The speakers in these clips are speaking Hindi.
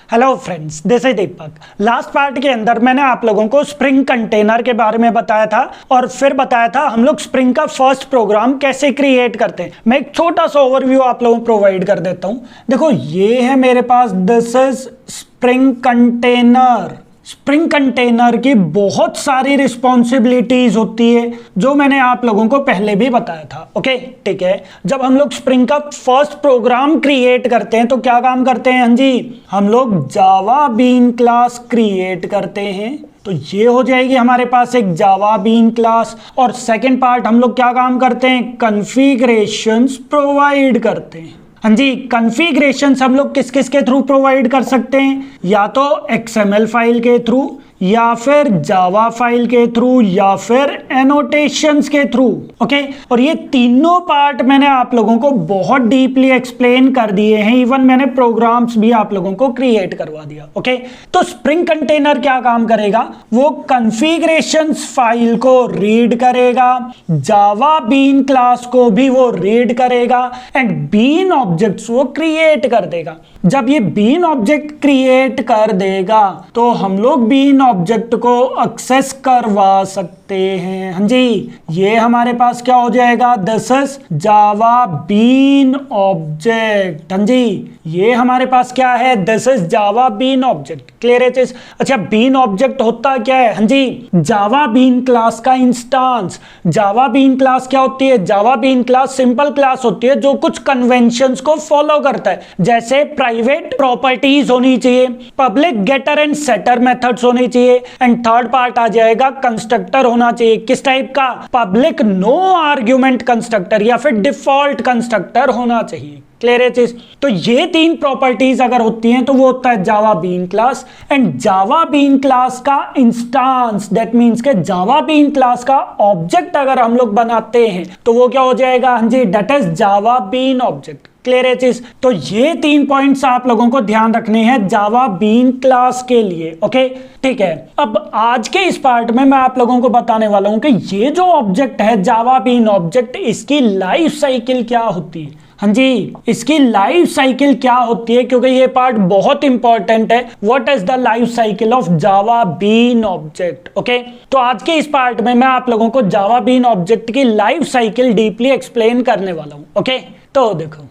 Hello friends, this is Deepak. Last part के अंदर मैंने आप लोगों को स्प्रिंग कंटेनर के बारे में बताया था और फिर बताया था हम लोग स्प्रिंग का फर्स्ट प्रोग्राम कैसे क्रिएट करते हैं। मैं एक छोटा सा ओवरव्यू आप लोगों को प्रोवाइड कर देता हूं। देखो, ये है मेरे पास, this is spring container. Spring container की बहुत सारी रिस्पॉन्सिबिलिटीज होती है जो मैंने आप लोगों को पहले भी बताया था। ओके, ठीक है। जब हम लोग स्प्रिंग का फर्स्ट प्रोग्राम क्रिएट करते हैं तो क्या काम करते हैं? हाँ जी, हम लोग जावा बीन क्लास क्रिएट करते हैं। तो ये हो जाएगी हमारे पास एक जावा बीन क्लास। और सेकेंड पार्ट हम लोग क्या काम करते हैं? कॉन्फ़िगरेशंस प्रोवाइड करते हैं। हाँ जी, कॉन्फ़िगरेशंस हम लोग किस किस के थ्रू प्रोवाइड कर सकते हैं? या तो XML फाइल के थ्रू, या फिर जावा फाइल के थ्रू, या फिर एनोटेशंस के थ्रू। ओके, और ये तीनों पार्ट मैंने आप लोगों को बहुत डीपली एक्सप्लेन कर दिए हैं। इवन मैंने प्रोग्राम्स भी आप लोगों को क्रिएट करवा दिया। ओके, तो स्प्रिंग कंटेनर क्या काम करेगा? वो कॉन्फ़िगरेशंस फाइल को रीड करेगा, जावा बीन क्लास को भी वो रीड करेगा एंड बीन ऑब्जेक्ट्स वो क्रिएट कर देगा। जब ये बीन ऑब्जेक्ट क्रिएट कर देगा तो हम लोग बीन ऑब्जेक्ट को एक्सेस करवा सकते हैं। हाँ जी, ये हमारे पास क्या हो जाएगा? This is Java bean object. हाँ जी, ये हमारे पास क्या है? This is Java bean object. Clear है चीज? अच्छा, बीन ऑब्जेक्ट होता क्या है? हाँ जी, जावा बीन क्लास का इंस्टांस। जावा बीन क्लास क्या होती है? Java bean class simple class होती है जो कुछ कन्वेंशंस को फॉलो करता है। जैसे प्राइवेट प्रॉपर्टीज होनी चाहिए, public getter and setter methods होनी चाहिए, एंड थर्ड पार्ट आ जाएगा कंस्ट्रक्टर होना चाहिए। किस टाइप का? पब्लिक नो आर्ग्यूमेंट कंस्ट्रक्टर या फिर डिफॉल्ट कंस्ट्रक्टर होना चाहिए। क्लियर है चीज? तो ये तीन प्रॉपर्टीज अगर होती हैं तो वो होता है Java bean class. And Java bean class का इंस्टांस, दैट मींस के जावा बीन क्लास का ऑब्जेक्ट अगर हम लोग बनाते हैं तो वो क्या हो जाएगा? हाँ जी, that is Java bean object. Clear है चीज? तो ये तीन पॉइंट्स आप लोगों को ध्यान रखने हैं जावा बीन क्लास के लिए। ओके, ठीक है। अब आज के इस पार्ट में मैं आप लोगों को बताने वाला हूं कि ये जो ऑब्जेक्ट है जावा बीन ऑब्जेक्ट, इसकी लाइफ साइकिल क्या होती है। हाँ जी, इसकी लाइफ साइकिल क्या होती है, क्योंकि ये पार्ट बहुत इंपॉर्टेंट है। What is the life cycle of Java bean object? Okay, तो आज के इस पार्ट में मैं आप लोगों को जावा बीन ऑब्जेक्ट की लाइफ साइकिल डीपली एक्सप्लेन करने वाला हूं। ओके, तो देखो,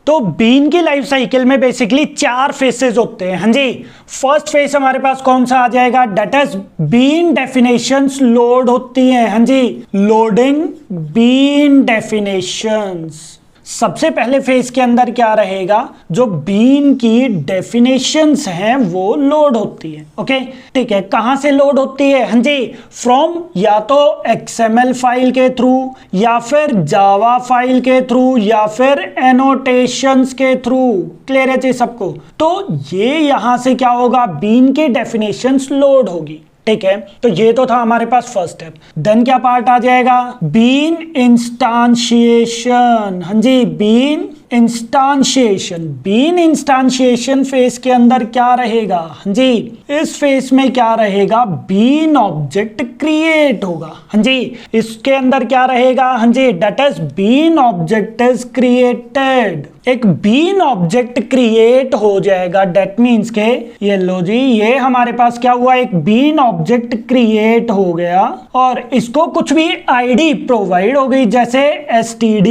तो बीन की लाइफ साइकिल में बेसिकली 4 फेसेस होते हैं। हाँ जी, फर्स्ट फेस हमारे पास कौन सा आ जाएगा? That is bean definitions load होती हैं। हाँ जी, लोडिंग बीन डेफिनेशंस। सबसे पहले फेज के अंदर क्या रहेगा? जो बीन की डेफिनेशंस हैं वो लोड होती है। ओके, ठीक है। कहां से लोड होती है? हाँ जी, फ्रॉम या तो XML फाइल के थ्रू, या फिर जावा फाइल के थ्रू, या फिर एनोटेशंस के थ्रू। क्लियर है जी सबको? तो ये यहां से क्या होगा? बीन की डेफिनेशंस लोड होगी। ठीक है, तो ये तो था हमारे पास फर्स्ट स्टेप। देन क्या पार्ट आ जाएगा? Bean instantiation. हाँ जी, bean instantiation. Bean instantiation phase के अंदर क्या रहेगा? हाँ जी, इस फेज में क्या रहेगा? बीन ऑब्जेक्ट क्रिएट होगा। हाँ जी, इसके अंदर क्या रहेगा? हाँ जी, that is bean object is created. एक बीन ऑब्जेक्ट क्रिएट हो जाएगा, दैट मीन्स के ये लो जी, ये हमारे पास क्या हुआ? एक बीन ऑब्जेक्ट क्रिएट हो गया और इसको कुछ भी आईडी प्रोवाइड हो गई, जैसे std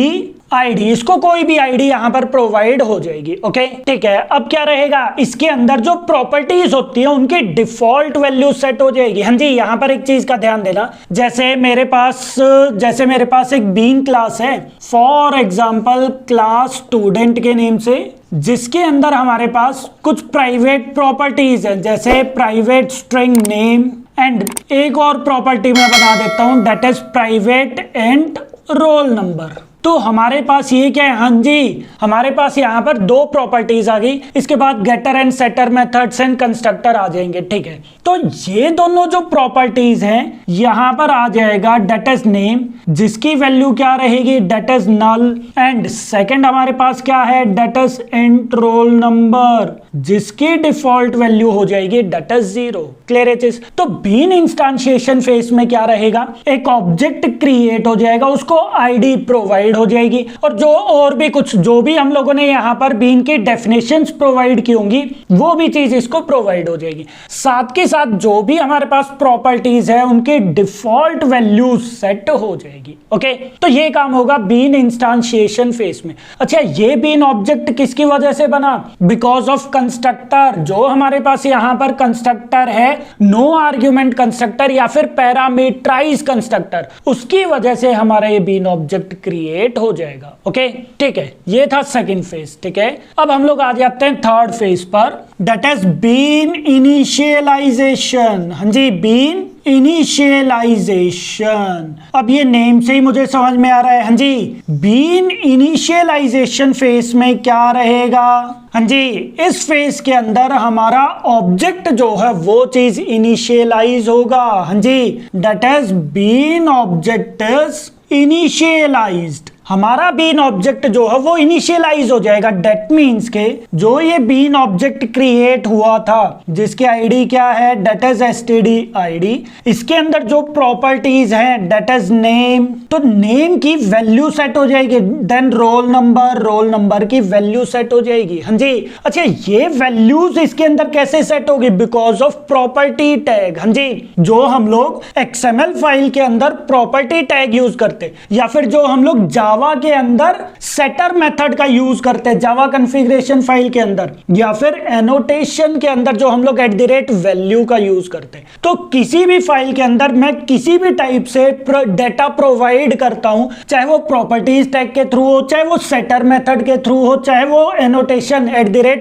आईडी। इसको कोई भी आईडी यहां पर प्रोवाइड हो जाएगी। ओके, ठीक है। अब क्या रहेगा? इसके अंदर जो प्रॉपर्टीज होती है उनकी डिफॉल्ट वैल्यू सेट हो जाएगी। हाँ जी, यहां पर एक चीज का ध्यान देना, जैसे मेरे पास एक बीन क्लास है, फॉर एग्जांपल क्लास स्टूडेंट के नेम से, जिसके अंदर हमारे पास कुछ प्राइवेट प्रॉपर्टीज है, जैसे प्राइवेट स्ट्रिंग नेम, एंड एक और प्रॉपर्टी मैं बना देता हूं, that is private and roll number. तो हमारे पास ये क्या है? हाँ जी, हमारे पास यहाँ पर 2 प्रॉपर्टीज आ गई। इसके बाद getter and setter methods and constructor आ जाएंगे। ठीक है, तो ये दोनों जो प्रॉपर्टीज हैं यहाँ पर आ जाएगा दैट इज नेम, जिसकी वैल्यू क्या रहेगी? That is null. And second हमारे पास क्या है? That is int roll number, जिसकी डिफॉल्ट वैल्यू हो जाएगी डेट इज 0। क्लियर है चीज? तो बीन इंस्टांशिएशन फेस में क्या रहेगा, एक ऑब्जेक्ट क्रिएट हो जाएगा, उसको आईडी प्रोवाइड हो जाएगी, और जो और भी कुछ जो भी हम लोगों ने यहाँ पर बीन की डेफिनेशंस प्रोवाइड की होंगी वो भी चीज इसको प्रोवाइड हो जाएगी। साथ के साथ जो भी हमारे पास प्रॉपर्टीज है उनकी डिफॉल्ट वैल्यू सेट हो जाएगी। ओके, तो ये काम होगा बीन इंस्टांशिएशन फेस में। अच्छा, ये बीन ऑब्जेक्ट किसकी वजह से बना? Because of constructor. जो हमारे पास यहां पर कंस्ट्रक्टर है, नो आर्ग्यूमेंट कंस्ट्रक्टर या फिर पैरामीटराइज कंस्ट्रक्टर, उसकी वजह से हमारा ये बीन ऑब्जेक्ट क्रिएट हो जाएगा। ओके, ठीक है, ये था सेकंड फेज। ठीक है, अब हम लोग आ जाते हैं थर्ड फेज पर, दैट इज बीन इनिशियलाइजेशन। हाँ जी, बीन इनिशियलाइजेशन। अब ये नेम से ही मुझे समझ में आ रहा है। हाँ जी, बीन इनिशियलाइजेशन फेस में क्या रहेगा? हाँ जी, इस फेस के अंदर हमारा ऑब्जेक्ट जो है वो चीज इनिशियलाइज होगा। हाँ जी, that is bean object is initialised. हमारा बीन ऑब्जेक्ट जो है वो इनिशियलाइज हो जाएगा। डेट मीन्स के जो ये बीन ऑब्जेक्ट क्रिएट हुआ था जिसकी आईडी क्या है, डेट इज एसटीडी आईडी, इसके अंदर जो प्रॉपर्टीज हैं डेट इज नेम, तो नेम की वैल्यू सेट हो जाएगी, देन रोल नंबर की वैल्यू सेट हो जाएगी। हाँ जी, अच्छा, ये वैल्यूज इसके अंदर कैसे सेट होगी? Because of property tag. हाँ जी, जो हम लोग एक्सएमएल फाइल के अंदर प्रॉपर्टी टैग यूज करते, या फिर जो हम लोग जावा के अंदर सेटर मेथड का यूज करते हैं जावा कॉन्फ़िगरेशन फाइल के अंदर, या फिर एनोटेशन के अंदर जो हम लोग @वैल्यू का यूज करते हैं। तो किसी भी फाइल के अंदर मैं किसी भी टाइप से डेटा प्रोवाइड करता हूं, चाहे वो प्रॉपर्टीज टैग के थ्रू हो, चाहे वो सेटर मेथड के थ्रू हो, चाहे वो एनोटेशन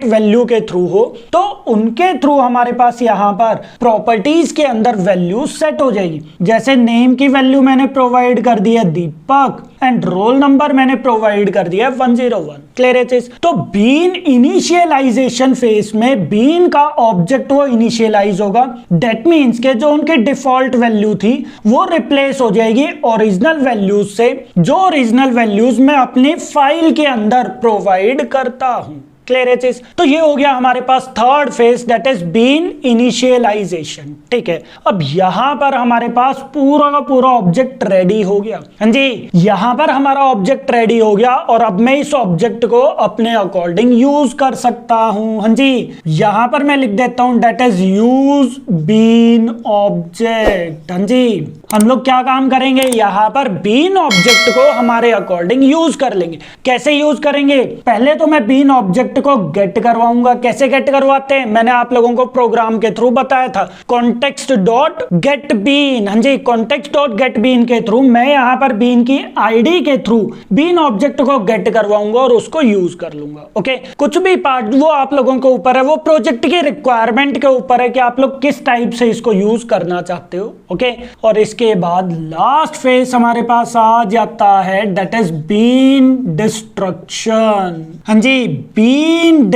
@वैल्यू के थ्रू हो, तो उनके थ्रू हमारे पास यहां पर प्रॉपर्टीज के अंदर वैल्यू सेट हो जाएगी। जैसे नेम की वैल्यू मैंने प्रोवाइड कर दी है दीपक, एंड रोल नंबर मैंने प्रोवाइड कर दिया 101। क्लियर है चीज? तो बीन इनिशियलाइजेशन फेस में बीन का ऑब्जेक्ट वो इनिशियलाइज होगा। दैट मींस के जो उनकी डिफॉल्ट वैल्यू थी वो रिप्लेस हो जाएगी ओरिजिनल वैल्यूज से, जो ओरिजिनल वैल्यूज मैं अपनी फाइल के अंदर प्रोवाइड करता हूं। क्लियर है चीज? तो ये हो गया हमारे पास third phase, that is bean initialisation. ठीक है, अब यहां पर हमारे पास पूरा का पूरा ऑब्जेक्ट रेडी हो गया। हाँ जी, यहां पर हमारा ऑब्जेक्ट रेडी हो गया और अब मैं इस ऑब्जेक्ट को अपने अकॉर्डिंग यूज कर सकता हूं। हाँ जी, यहां पर मैं लिख देता हूं that is use bean object. हाँ जी, हम लोग क्या काम करेंगे, यहां पर बीन ऑब्जेक्ट को हमारे अकॉर्डिंग यूज कर लेंगे। कैसे यूज करेंगे? पहले तो मैं बीन ऑब्जेक्ट को गेट करवाऊंगा। कैसे गेट करवाते हैं? मैंने आप लोगों को प्रोग्राम के थ्रू बताया था, कॉन्टेक्स्ट डॉट गेट बीन। हाँ जी, कॉन्टेक्स्ट डॉट गेट बीन के थ्रू मैं यहां पर बीन की आईडी के थ्रू बीन ऑब्जेक्ट को गेट करवाऊंगा और उसको यूज कर लूंगा। ओके, कुछ भी पार्ट वो आप लोगों के ऊपर है, वो प्रोजेक्ट की रिक्वायरमेंट के ऊपर है कि आप लोग किस टाइप से इसको यूज करना चाहते हो। ओके, और इसके बाद लास्ट फेज हमारे पास आ जाता है, दैट इज बीन डिस्ट्रक्शन। हाँ जी, बीन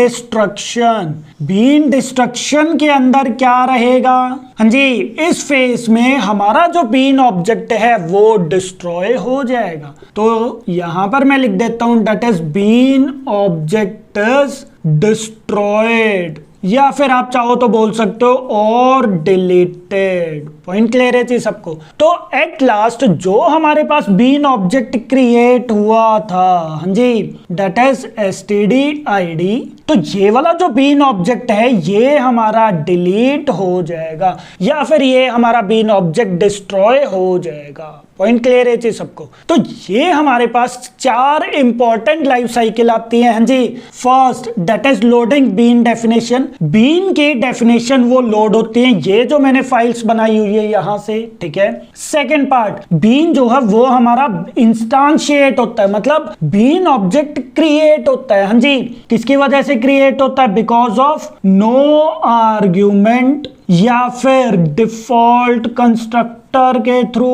डिस्ट्रक्शन के अंदर क्या रहेगा? हाँ जी, इस फेस में हमारा जो बीन ऑब्जेक्ट है वो डिस्ट्रॉय हो जाएगा। तो यहां पर मैं लिख देता हूं that is bean object is destroyed, या फिर आप चाहो तो बोल सकते हो और डिलीटेड। पॉइंट क्लियर है जी सबको? तो एट लास्ट जो हमारे पास बीन ऑब्जेक्ट क्रिएट हुआ था, हाँ जी, दैट इज एसटीडी आईडी, तो ये वाला जो बीन ऑब्जेक्ट है ये हमारा डिलीट हो जाएगा, या फिर ये हमारा बीन ऑब्जेक्ट डिस्ट्रॉय हो जाएगा। पॉइंट क्लियर है जी सबको? तो ये हमारे पास 4 इंपॉर्टेंट लाइफ साइकिल आती है। हाँ जी, first that is loading bean definition. Bean की डेफिनेशन वो लोड होती है, ये जो मैंने फाइल्स बनाई हुई है यहां से। ठीक है, सेकेंड पार्ट, बीन जो है वो हमारा इंस्टांशिएट होता है, मतलब बीन ऑब्जेक्ट क्रिएट होता है। हाँ जी, किसकी वजह से क्रिएट होता है? बिकॉज ऑफ नो आर्ग्यूमेंट या फिर डिफॉल्ट कंस्ट्रक्टर के थ्रू।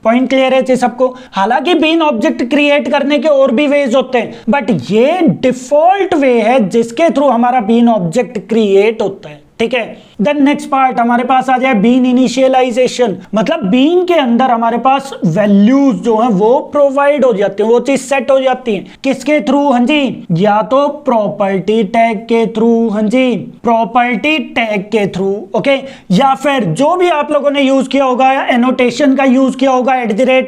पॉइंट क्लियर है जी सबको? हालांकि बीन ऑब्जेक्ट क्रिएट करने के और भी वेज होते हैं, बट ये डिफॉल्ट वे है जिसके थ्रू हमारा बीन ऑब्जेक्ट क्रिएट होता है। ठीक है। देन नेक्स्ट पार्ट हमारे पास आ जाए बीन इनिशियलाइजेशन, मतलब बीन के अंदर हमारे पास वैल्यूज जो है वो प्रोवाइड हो जाती है, वो चीज सेट हो जाती है किसके थ्रू, हाँ जी, या तो प्रॉपर्टी टैग के थ्रू, हाँ जी, प्रॉपर्टी टैग के थ्रू, ओके, या फिर जो भी आप लोगों ने यूज किया होगा, एनोटेशन का यूज किया होगा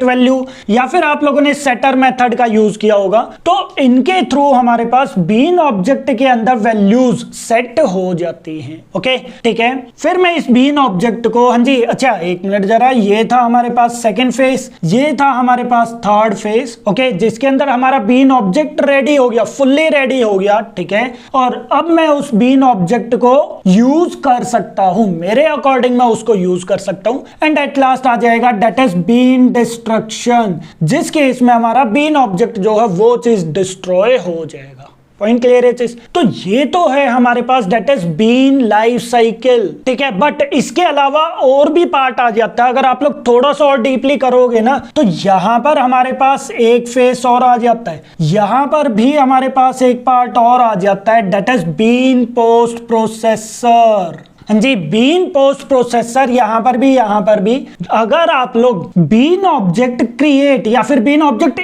@वैल्यू, या फिर आप लोगों ने सेटर मेथड का यूज किया होगा, तो इनके थ्रू हमारे पास बीन ऑब्जेक्ट के अंदर वैल्यूज सेट हो जाती हैं, ओके, ठीक है। फिर मैं इस बीन ऑब्जेक्ट को, हाँ जी, अच्छा एक मिनट जरा, ये था हमारे पास सेकंड फेज, ये था हमारे पास थर्ड फेज, ओके, जिसके अंदर हमारा बीन ऑब्जेक्ट रेडी हो गया, फुल्ली रेडी हो गया, ठीक है। और अब मैं उस बीन ऑब्जेक्ट को यूज कर सकता हूं, मेरे अकॉर्डिंग मैं उसको यूज कर सकता हूं, एंड एट लास्ट आ जाएगा दैट इज बीन डिस्ट्रक्शन, जिस केस में हमारा बीन ऑब्जेक्ट जो है वो चीज डिस्ट्रॉय हो जाएगा। पॉइंट क्लियर है चीज? तो ये तो है हमारे पास that is bean life cycle, ठीक है। बट इसके अलावा और भी पार्ट आ जाता है, अगर आप लोग थोड़ा सा और डीपली करोगे ना, तो यहां पर हमारे पास एक फेस और आ जाता है, यहां पर भी हमारे पास एक पार्ट और आ जाता है that is bean post processor, हाँ जी, बीन पोस्ट प्रोसेसर। यहां पर भी अगर आप लोग बीन ऑब्जेक्ट क्रिएट या फिर बीन ऑब्जेक्ट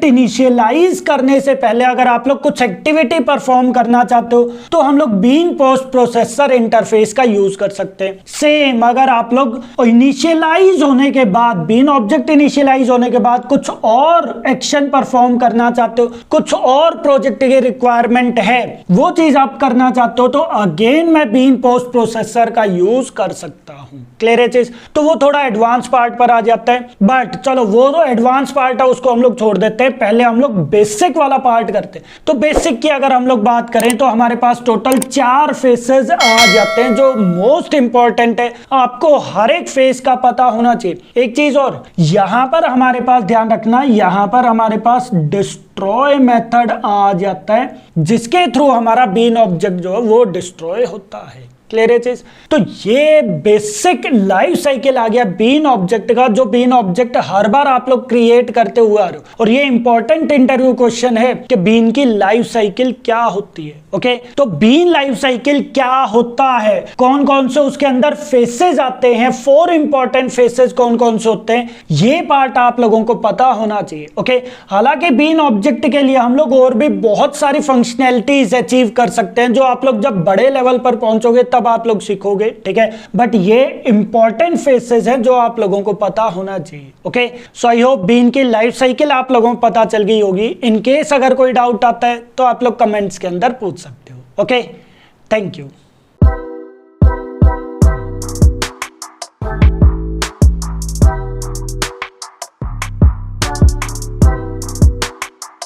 इनिशियलाइज करने से पहले अगर आप लोग कुछ एक्टिविटी परफॉर्म करना चाहते हो तो हम लोग बीन पोस्ट प्रोसेसर इंटरफेस का यूज कर सकते हैं। सेम अगर आप लोग इनिशियलाइज होने के बाद, बीन ऑब्जेक्ट इनिशियलाइज होने के बाद कुछ और एक्शन परफॉर्म करना चाहते हो, कुछ और प्रोजेक्ट की रिक्वायरमेंट है, वो चीज आप करना चाहते हो, तो अगेन मैं बीन पोस्ट प्रोसेसर का यूज कर सकता हूं। क्लियर है चीज? तो वो थोड़ा एडवांस पार्ट पर आ जाता है, बट चलो वो जो एडवांस पार्ट है उसको हम लोग छोड़ देते हैं, पहले हम लोग बेसिक वाला पार्ट करते हैं। तो बेसिक की अगर हम लोग बात करें तो हमारे पास टोटल 4 फेसेस आ जाते हैं, जो मोस्ट इंपॉर्टेंट है, आपको हर एक फेस का पता होना चाहिए। एक चीज और, यहां पर हमारे पास ध्यान रखना, यहां पर हमारे पास डिस्ट्रॉय मेथड आ जाता है, जिसके थ्रू हमारा बीन ऑब्जेक्ट जो है वो डिस्ट्रॉय होता है। क्लियर है चीज? तो ये बेसिक लाइफ साइकिल आ गया बीन ऑब्जेक्ट का, जो बीन ऑब्जेक्ट हर बार आप लोग क्रिएट करते हुए आ रहे हो। और ये इंपॉर्टेंट इंटरव्यू क्वेश्चन है कि बीन की लाइफ साइकिल क्या होती है। ओके, तो बीन लाइफ साइकिल क्या होता है, कौन कौन से उसके अंदर फेसेस आते हैं, 4 इंपॉर्टेंट फेसेस कौन कौन से होते हैं, ये पार्ट आप लोगों को पता होना चाहिए। ओके, हालांकि बीन ऑब्जेक्ट के लिए हम लोग और भी बहुत सारी फंक्शनैलिटीज अचीव कर सकते हैं, जो आप लोग जब बड़े लेवल पर पहुंचोगे तब आप लोग सीखोगे, ठीक है। बट ये इंपॉर्टेंट फेसेस है जो आप लोगों को पता होना चाहिए। Okay, so I hope bean की लाइफ साइकिल आप लोगों को पता चल गई होगी। इन केस अगर कोई डाउट आता है तो आप लोग कमेंट्स के अंदर पूछ सकते हो। Okay, thank you.